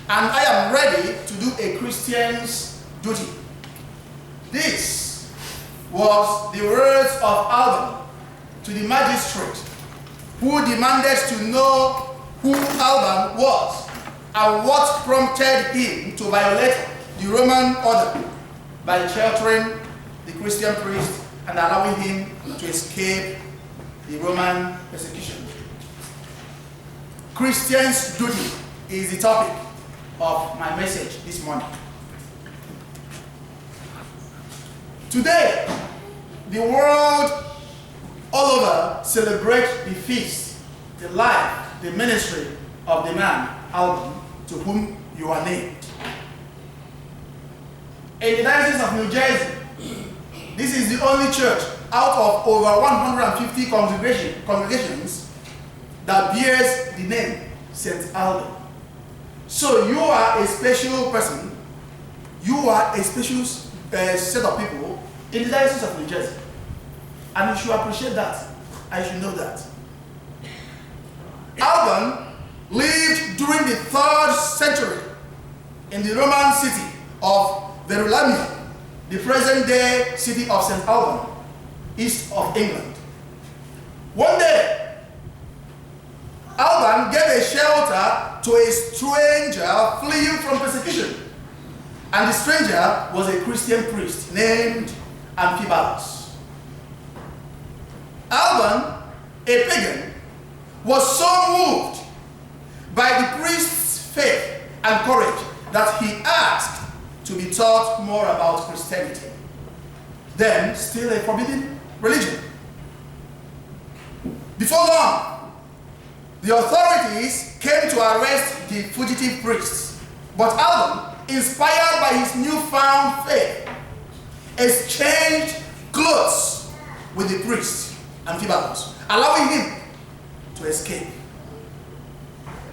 and I am ready to do a Christian's duty. This was the words of Alban to the magistrate, who demanded to know who Alban was and what prompted him to violate the Roman order by sheltering the Christian priest and allowing him to escape the Roman persecution. Christian's duty is the topic of my message this morning. Today, the world all over celebrates the feast, the life, the ministry of the man, Alban, to whom you are named. In the Diocese of New Jersey, this is the only church out of over 150 congregations that bears the name St. Alban. So you are a special person, you are a special set of people in the Diocese of New Jersey. And you should appreciate that. I should know that. Alban lived during the 3rd century in the Roman city of Verulamium, the present-day city of St. Alban, east of England. One day, Alban gave a shelter to a stranger fleeing from persecution, and the stranger was a Christian priest named Amphibalus. Alban, a pagan, was so moved by the priest's faith and courage that he asked to be taught more about Christianity, then still a forbidden religion. Before long, the authorities came to arrest the fugitive priests, but Alban, inspired by his newfound faith, exchanged clothes with the priest Amphibalus, allowing him to escape.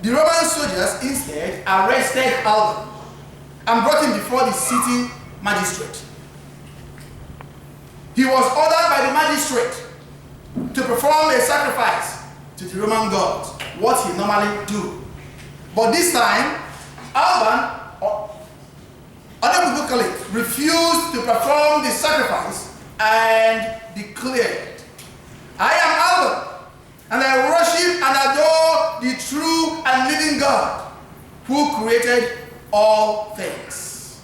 The Roman soldiers instead arrested Alban and brought him before the city magistrate. He was ordered by the magistrate to perform a sacrifice to the Roman gods, what he normally do. But this time, Alban unequivocally refused to perform the sacrifice and declared, "I am Alban, and I worship and adore the true and living God who created all things."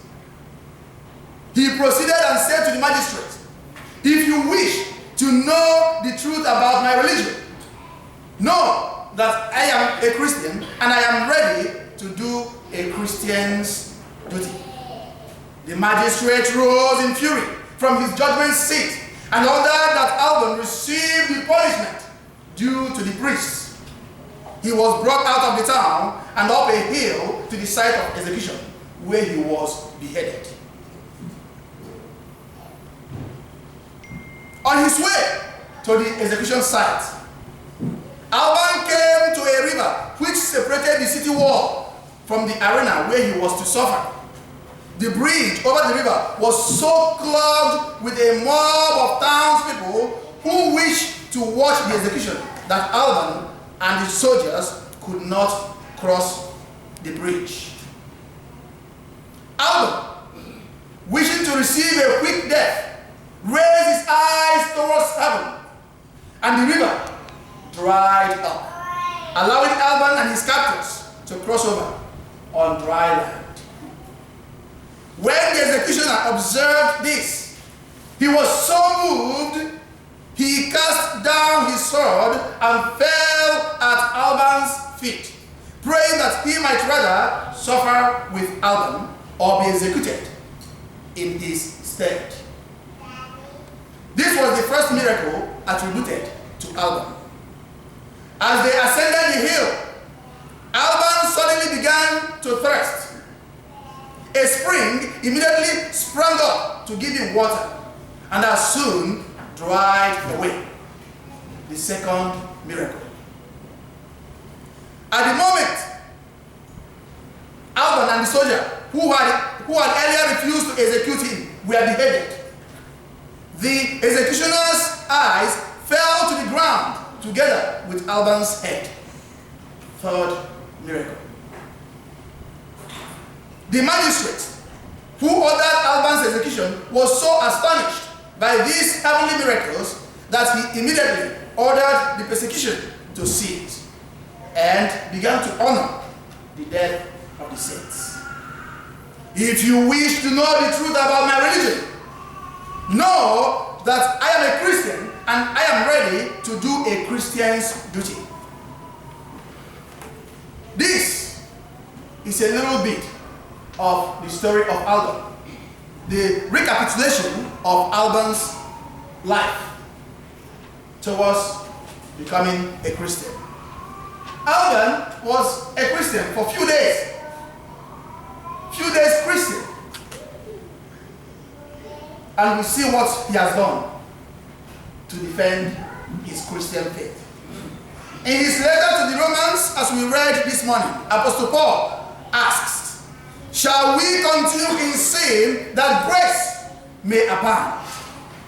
He proceeded and said to the magistrate, "If you wish to know the truth about my religion, know that I am a Christian and I am ready to do a Christian's duty." The magistrate rose in fury from his judgment seat and ordered that Alban receive the punishment due to the priests. He was brought out of the town and up a hill to the site of execution, where he was beheaded. On his way to the execution site, Alban came to a river which separated the city wall from the arena where he was to suffer. The bridge over the river was so clogged with a mob of townspeople who wished to watch the execution that Alban and his soldiers could not cross the bridge. Alban, wishing to receive a quick death, raised his eyes towards heaven, and the river dried up, allowing Alban and his captors to cross over on dry land. When the executioner observed this, he was so moved, he cast down his sword and fell at Alban's feet, praying that he might rather suffer with Alban or be executed in his stead. This was the first miracle attributed to Alban. As they ascended the hill, Alban suddenly began to thirst. A spring immediately sprang up to give him water, and as soon dried away. The second miracle. At the moment, Alban and the soldier who had earlier refused to execute him were beheaded. The executioner's eyes fell to the ground together with Alban's head. Third miracle. The magistrate who ordered Alban's execution was so astonished by these heavenly miracles that he immediately ordered the persecution to cease and began to honor the death of the saints. If you wish to know the truth about my religion, know that I am a Christian and I am ready to do a Christian's duty. This is a little bit of the story of Alban, the recapitulation of Alban's life towards becoming a Christian. Alban was a Christian for a few days Christian, and we see what he has done to defend his Christian faith. In his letter to the Romans, as we read this morning, Apostle Paul asks, shall we continue in sin that grace may abound?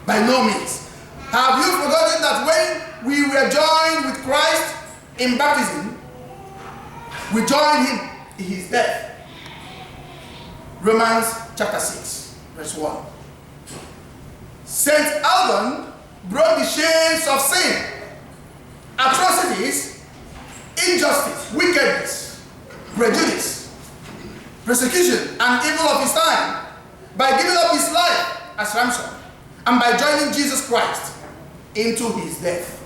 By no means. Have you forgotten that when we were joined with Christ in baptism, we joined him in his death? Romans chapter 6, verse 1. St. Alban broke the chains of sin, atrocities, injustice, wickedness, prejudice, persecution, and evil of his time by giving up his life as ransom and by joining Jesus Christ into his death.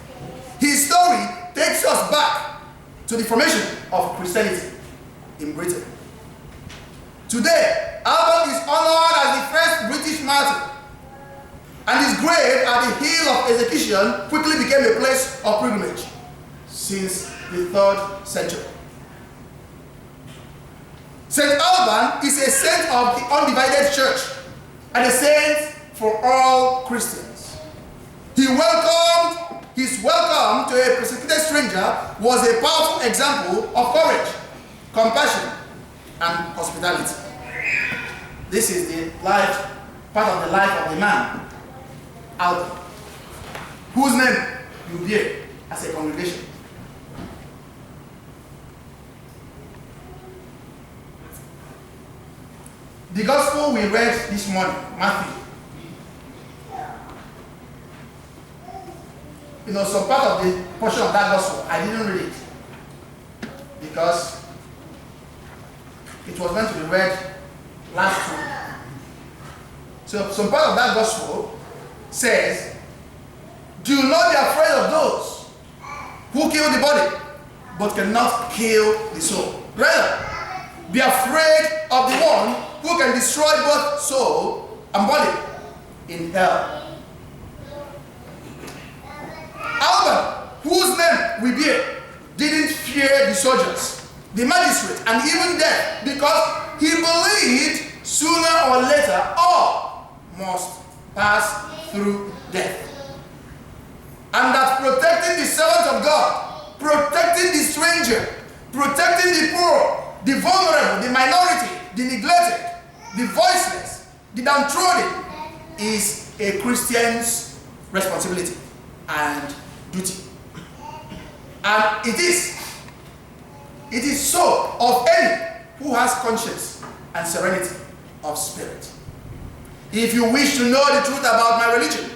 His story takes us back to the formation of Christianity in Britain. Today, Alban is honored as the first British martyr, and his grave at the hill of execution quickly became a place of pilgrimage since the 3rd century. St. Alban is a saint of the undivided church and a saint for all Christians. His welcome to a persecuted stranger was a powerful example of courage, compassion, and hospitality. This is the part of the life of the man, Alban, whose name you bear as a congregation. The gospel we read this morning, Matthew. Some part of the portion of that gospel, I didn't read it because it was meant to be read last week. So some part of that gospel says, do not be afraid of those who kill the body, but cannot kill the soul. Rather, be afraid of the one who can destroy both soul and body in hell. Alban, whose name we bear, didn't fear the soldiers, the magistrate, and even death, because he believed sooner or later all must pass through death. And that protecting the servant of God, protecting the stranger, protecting the poor, the vulnerable, the minority, the neglected, the voiceless, the downtrodden is a Christian's responsibility and duty. And it is so of any who has conscience and serenity of spirit. If you wish to know the truth about my religion,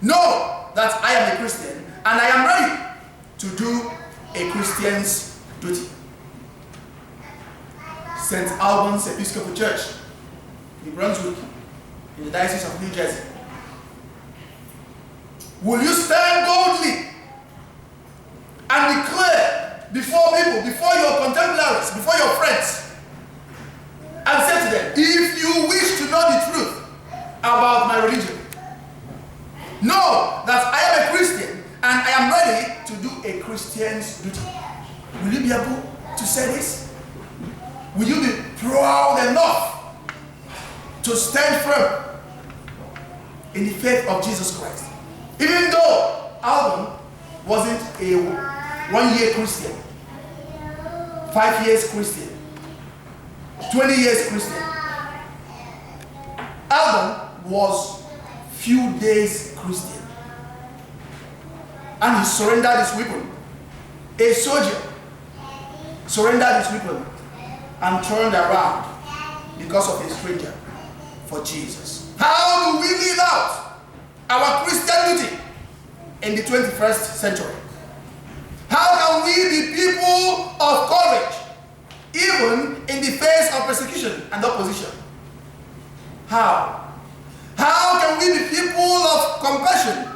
know that I am a Christian and I am ready to do a Christian's duty. St. Alban's Episcopal Church, New Brunswick, in the Diocese of New Jersey. Will you stand boldly and declare before people, before your contemporaries, before your friends, and say to them, if you wish to know the truth about my religion, know that I am a Christian and I am ready to do a Christian's duty. Will you be able to say this? Will you be proud enough to stand firm in the faith of Jesus Christ? Even though Alban wasn't a 1-year Christian, 5 years Christian, 20 years Christian, Alban was few days Christian. And he surrendered his weapon. A soldier surrendered his weapon and turned around because of a stranger for Jesus. How do we live out our Christian duty in the 21st century? How can we be people of courage even in the face of persecution and opposition? How? How can we be people of compassion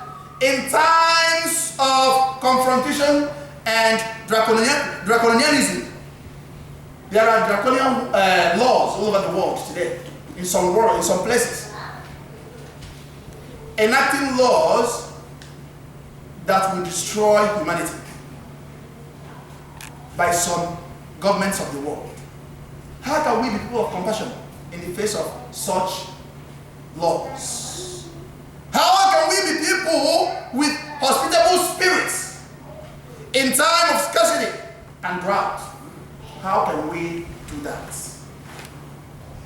in times of confrontation and draconianism? There are draconian laws all over the world today, in some places, enacting laws that will destroy humanity by some governments of the world. How can we be people of compassion in the face of such laws? How can we be people with hospitable spirits in time of scarcity and drought? How can we do that?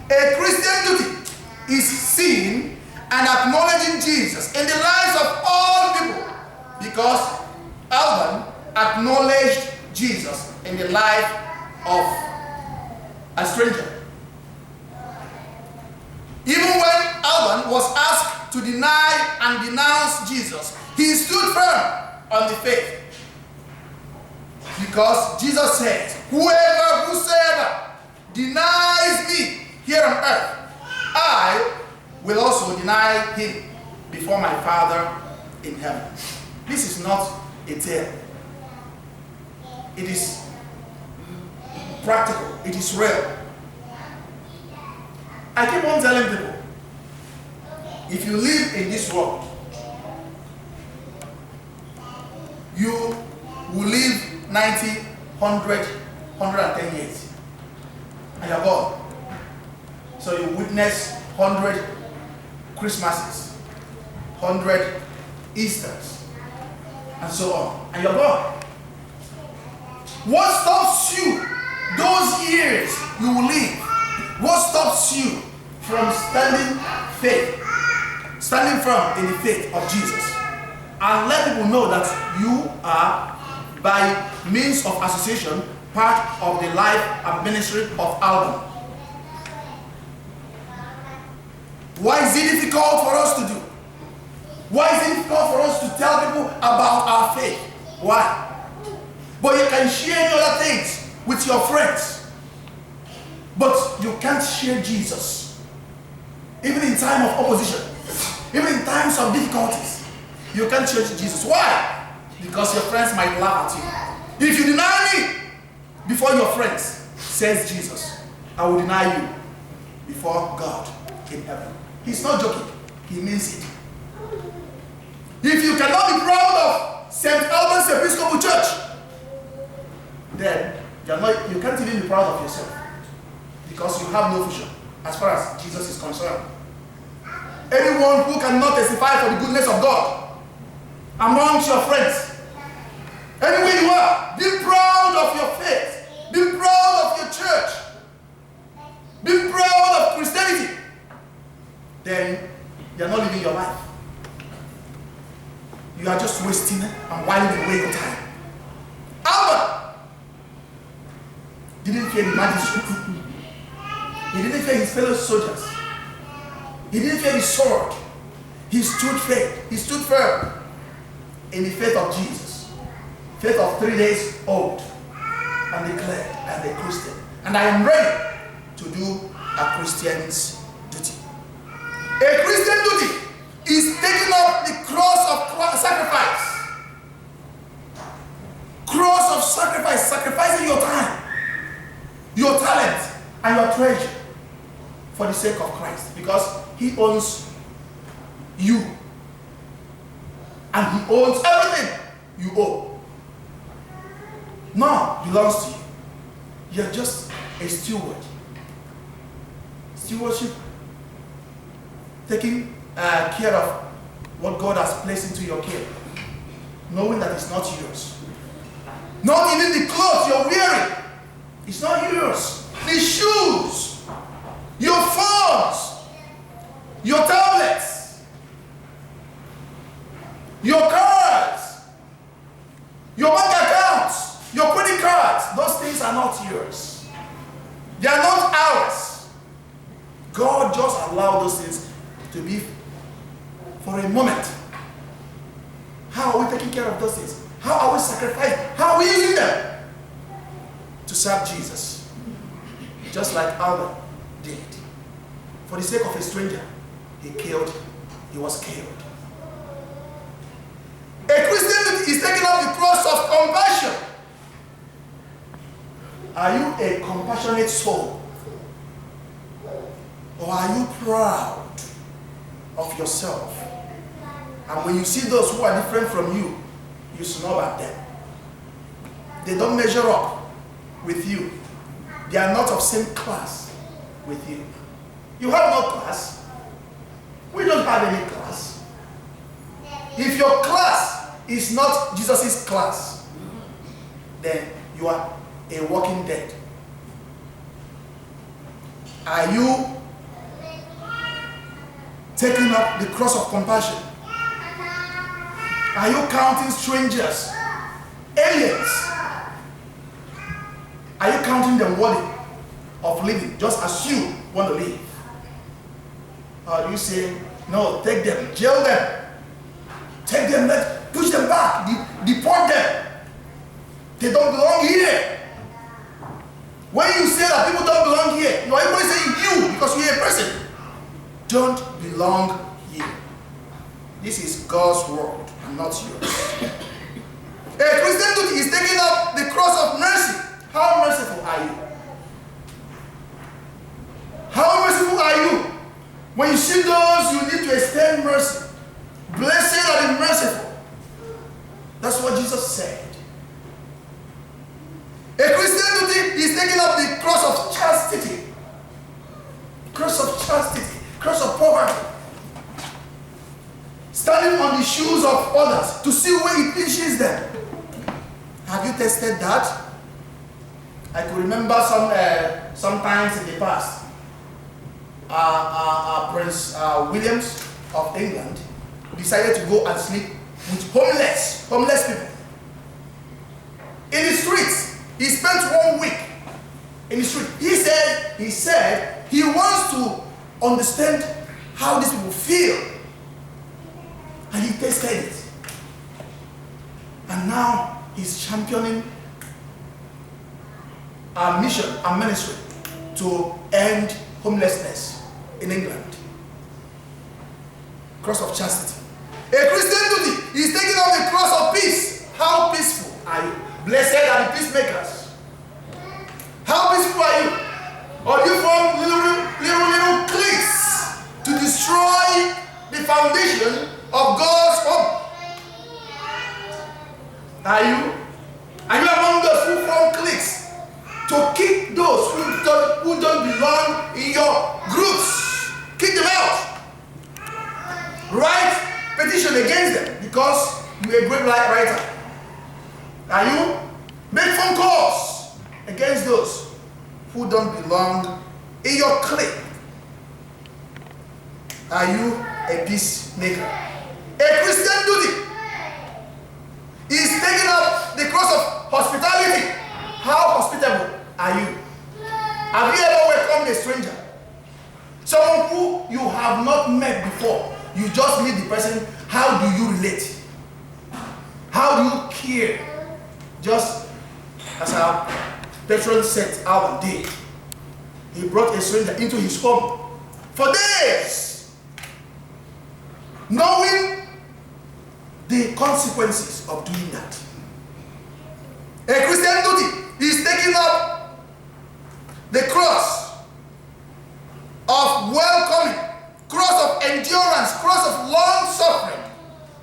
A Christian duty is seeing and acknowledging Jesus in the lives of all people, because Alban acknowledged Jesus in the life of a stranger. Even when Alban was asked to deny and denounce Jesus, he stood firm on the faith. Because Jesus says, whosoever denies me here on earth, I will also deny him before my Father in heaven. This is not a tale. It is practical. It is real. I keep on telling people, if you live in this world, you will live 90, 100, 110 years, and you're gone. So you witness 100 Christmases, 100 Easters, and so on, and you're gone. What stops you those years you will live? What stops you from standing firm in the faith of Jesus, and let people know that you are, by means of association, part of the life and ministry of Alban? Why is it difficult for us to do? Why is it difficult for us to tell people about our faith? Why? But you can share any other things with your friends, but you can't share Jesus. Even in time of opposition, even in times of difficulties, you can't share Jesus. Why? Because your friends might laugh at you. If you deny me before your friends, says Jesus, I will deny you before God in heaven. He's not joking. He means it. If you cannot be proud of St. Alban's Episcopal Church, then you can't even be proud of yourself, because you have no vision as far as Jesus is concerned. Anyone who cannot testify for the goodness of God amongst your friends, anywhere you are, be proud of your faith, be proud of your church, be proud of Christianity, then you're not living your life. You are just wasting and whiling away your time. Alban didn't fear the magistrate. He didn't fear his fellow soldiers. He didn't fear the sword. He stood firm in the faith of Jesus. Faith of 3 days old, and declared as a Christian. And I am ready to do a Christian's duty. A Christian duty is taking up the cross of sacrifice. Cross of sacrifice, sacrificing your time, your talent, and your treasure for the sake of Christ, because he owns you, and he owns everything you owe. None belongs to you. You're just a steward. Stewardship, taking care of what God has placed into your care, knowing that it's not yours. Not even the clothes you're wearing, it's not yours. The shoes, your phones, your tablets, your cars, your bank accounts, your credit cards, those things are not yours. They are not ours. allow those things to be for a moment. How are we taking care of those things? How are we sacrificing? How are we using them to serve Jesus? Just like Albert did. For the sake of a stranger, he was killed. A Christian is taking up the cross of compassion. Are you a compassionate soul? Or are you proud of yourself? And when you see those who are different from you, you snub at them. They don't measure up with you. They are not of same class with you. You have no class. We don't have any class. If your class is not Jesus' class, then you are a walking dead. Are you taking up the cross of compassion? Are you counting strangers, aliens? Are you counting them worthy of living just as you want to live? Or are you saying, no, take them, jail them, take them, push them back, deport them? They don't belong here. When you say that people don't belong here, you are even saying you, because you're a person, don't belong here. This is God's word and not yours. A Christian is taking up the cross of mercy. How merciful are you? How merciful are you? When you see those you need to extend mercy. Blessed are the merciful. That's what Jesus said. A Christian is taking up the cross of chastity. Cross of chastity. Cross of poverty. Standing on the shoes of others to see where it pinches them. Have you tested that? I could remember sometimes in the past, Prince Williams of England decided to go and sleep with homeless people in the streets. He spent 1 week in the street. He said he wants to understand how these people feel, and he tested it. And now he's championing our mission, our ministry to end homelessness in England. Cross of chastity. A Christian duty is taking up the cross of peace. How peaceful are you? Blessed are the peacemakers. How peaceful are you? Or do you form little cliques to destroy the foundation of God's home? Are you among those who form cliques to kick those who don't belong in your groups? Kick them out. Write petition against them because you're a great writer. Are you? Make phone calls against those who don't belong in your clique. Are you a peacemaker? A Christian duty is taking up the cross of hospitality. How hospitable are you? Have you ever welcomed a stranger? Someone who you have not met before. You just meet the person. How do you relate? How do you care? Just as our patron said, our day, he brought a stranger into his home for days, knowing the consequences of doing that. A Christian duty is taking up the cross of welcoming, cross of endurance, cross of long suffering,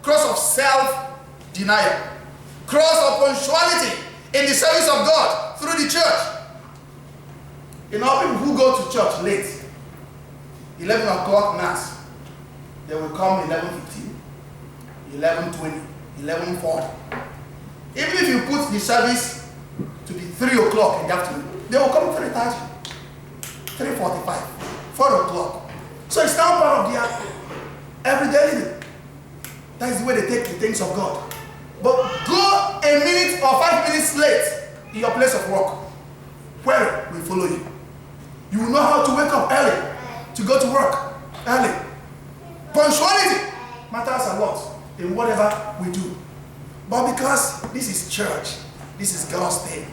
cross of self-denial, cross of punctuality in the service of God through the church. You know, people who go to church late, 11 o'clock mass, they will come 11:15, 11:20, 11:40. Even if you put the service to be 3 o'clock in the afternoon, they will come 3:30, 3:45, 4 o'clock. So it's now part of their everyday living. That is the way they take the things of God. But go a minute or 5 minutes late in your place of work, where will follow you. You will know how to wake up early to go to work. early. Punctuality matters a lot in whatever we do. But because this is church, this is God's thing,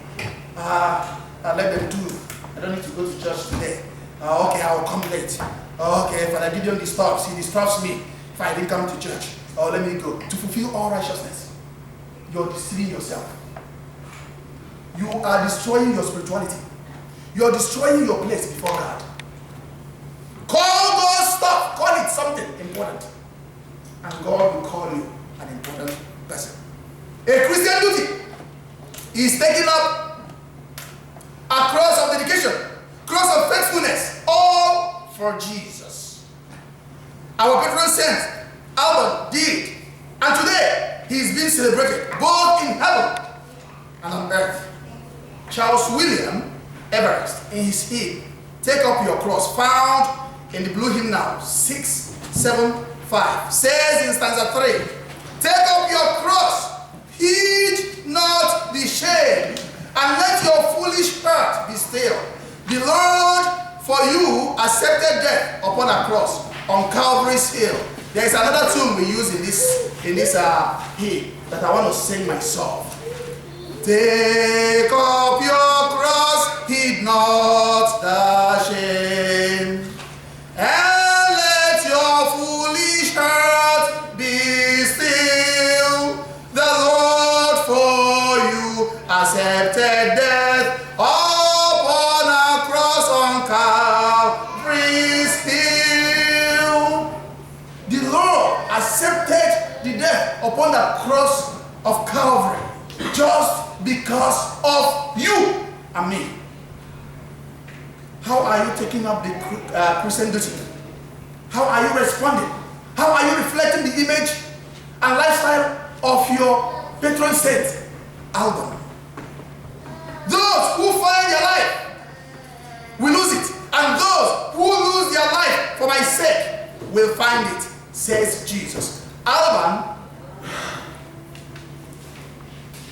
let them do. I don't need to go to church today. Okay, I will come late. Okay, Father Gideon he disturbs me if I didn't come to church. Let me go. To fulfill all righteousness, you're deceiving yourself. You are destroying your spirituality. You're destroying your place before God. Call God's stuff. Call it something important. And God will call you an important person. A Christian duty is taking up a cross of dedication, cross of faithfulness, all for Jesus. Our patron saint, Albert, did. And today, he is being celebrated both in heaven and on earth. Charles William Everest, in his hymn, Take Up Your Cross, found in the blue hymnal 675, says in stanza 3, take up your cross, heed not the shame, and let your foolish heart be still. The Lord for you accepted death upon a cross on Calvary's hill. There is another tune we use in this hymn that I want to sing myself. Take up your cross, heed not the shame, and let your foolish heart be still. The Lord for you accepted death upon a cross on Calvary's hill. The Lord accepted the death upon the cross of Calvary just because of you and me. How are you taking up the Christian duty? How are you responding? How are you reflecting the image and lifestyle of your patron saint, Albert? Those who find their life will lose it, and those who lose their life for my sake will find it, says Jesus. Alban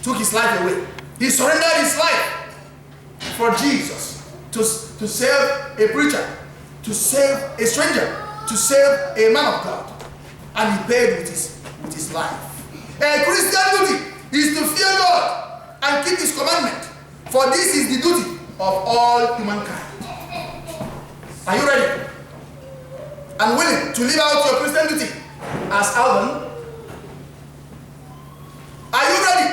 took his life away. He surrendered his life for Jesus to save a preacher, to save a stranger, to save a man of God. And he paid with his life. A Christian duty is to fear God and keep his commandment, for this is the duty of all humankind. Are you ready and willing to live out your Christian duty as Alban? Are you ready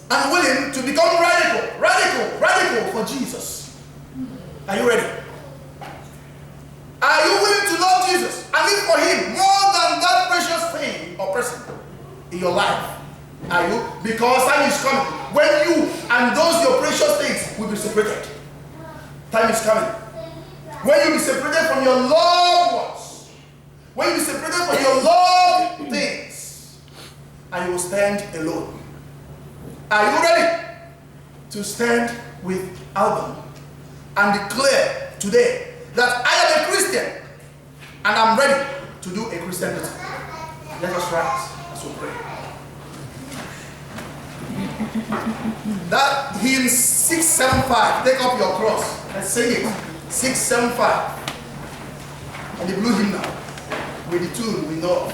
and willing to become radical for Jesus? Are you ready? Are you willing to love Jesus and live for him more than that precious thing or person in your life? Are you? Because time is coming when you and those your precious things will be separated. Time is coming when you'll be separated from your loved ones, when you'll be separated from your loved things, and you will stand alone. Are you ready to stand with Alban and declare today that I am a Christian and I'm ready to do a Christian duty? Let us rise as we pray. That hymn 675, take up your cross. Let's sing it. 675. And the blue hymn now with the tune we know.